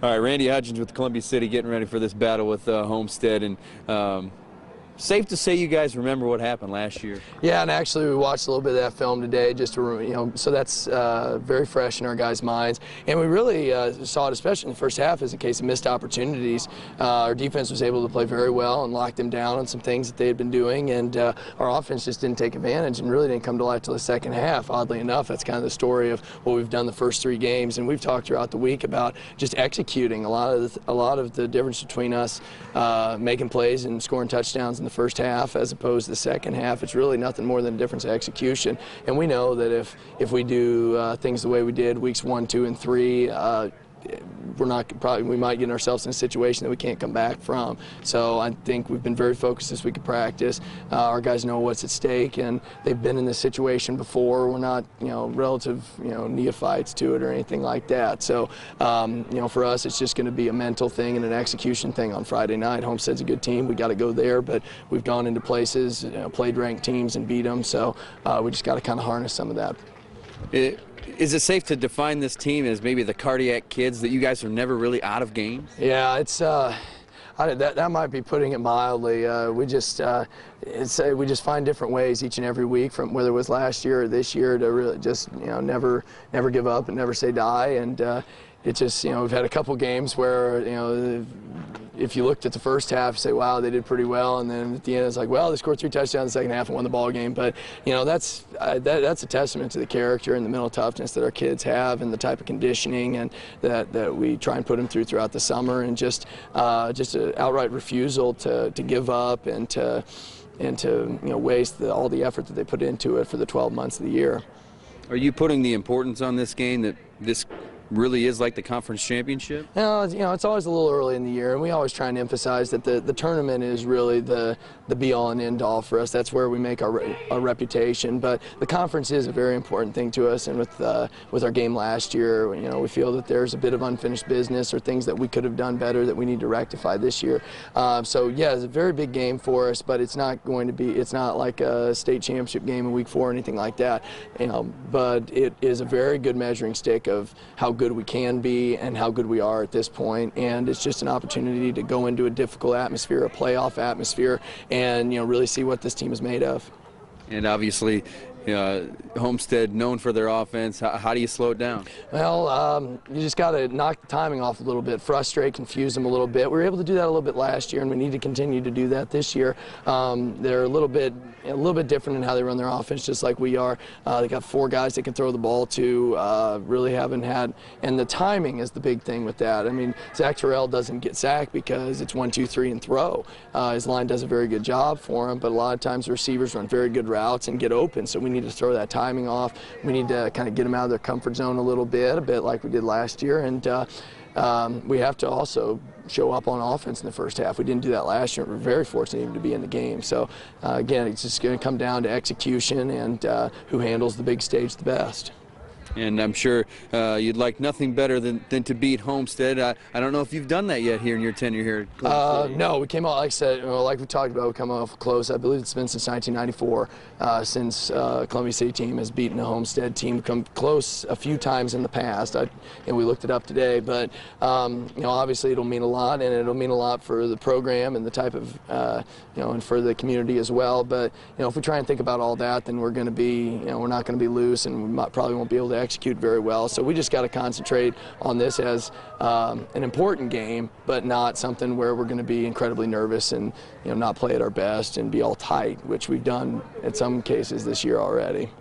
All right, Randy Hudgins with Columbia City getting ready for this battle with Homestead. And safe to say you guys remember what happened last year. Yeah, and actually we watched a little bit of that film today, just to, so that's very fresh in our guys' minds. And we really saw it, especially in the first half, as a case of missed opportunities. Our defense was able to play very well and lock them down on some things that they had been doing, and our offense just didn't take advantage and really didn't come to life till the second half. Oddly enough, that's kind of the story of what we've done the first 3 games, and we've talked throughout the week about just executing. A lot of the difference between us making plays and scoring touchdowns in the first half as opposed to the second half, it's really nothing more than a difference of execution. And we know that if we do things the way we did weeks 1, 2, and 3, we might get ourselves in a situation that we can't come back from. So I think we've been very focused this week of practice. Our guys know what's at stake, and they've been in this situation before. We're not, relative, neophytes to it or anything like that. So, for us, it's just going to be a mental thing and an execution thing on Friday night. Homestead's a good team. We got to go there, but we've gone into places, played ranked teams and beat them. So we just got to kind of harness some of that. Is it safe to define this team as maybe the cardiac kids, that you guys are never really out of games? Yeah, it's that might be putting it mildly. We just find different ways each and every week, from whether it was last year or this year, to really just never give up and never say die. And it just we've had a couple games where if you looked at the first half, you say, wow, they did pretty well, and then at the end it's like, well, they scored 3 touchdowns in the second half and won the ball game. But that's a testament to the character and the mental toughness that our kids have, and the type of conditioning and that we try and put them through throughout the summer, and just an outright refusal to give up and to waste all the effort that they put into it for the 12 months of the year. Are you putting the importance on this game, that this really is like the conference championship? No, it's always a little early in the year, and we always try and emphasize that the tournament is really the be-all and end-all for us. That's where we make our reputation. But the conference is a very important thing to us, and with our game last year, we feel that there's a bit of unfinished business or things that we could have done better that we need to rectify this year. So yeah, it's a very big game for us, but it's not like a state championship game in week 4 or anything like that. But it is a very good measuring stick of how good we can be and how good we are at this point, and it's just an opportunity to go into a difficult atmosphere, a playoff atmosphere, and really see what this team is made of. And obviously Homestead known for their offense. How do you slow it down? Well, you just got to knock the timing off a little bit, frustrate, confuse them a little bit. We were able to do that a little bit last year, and we need to continue to do that this year. They're a little bit different in how they run their offense, just like we are. They got 4 guys they can throw the ball to. Really haven't had, and the timing is the big thing with that. I mean, Zach Terrell doesn't get sacked because it's 1, 2, 3 and throw. His line does a very good job for him, but a lot of times the receivers run very good routes and get open, so we need to throw that timing off. We need to kind of get them out of their comfort zone a bit like we did last year, and we have to also show up on offense in the first half. We didn't do that last year. We're very fortunate even to be in the game. So again, it's just going to come down to execution and who handles the big stage the best. And I'm sure you'd like nothing better than to beat Homestead. I don't know if you've done that yet here in your tenure here at Columbia City. No, we came out, like I said, like we talked about, we come off close. I believe it's been since 1994 since Columbia City team has beaten a Homestead team. We've come close a few times in the past, and we looked it up today. But obviously it'll mean a lot, and it'll mean a lot for the program and the type of, and for the community as well. But if we try and think about all that, then we're going to be, we're not going to be loose, and we probably won't be able to execute very well. So we just got to concentrate on this as an important game, but not something where we're going to be incredibly nervous and not play at our best and be all tight, which we've done in some cases this year already.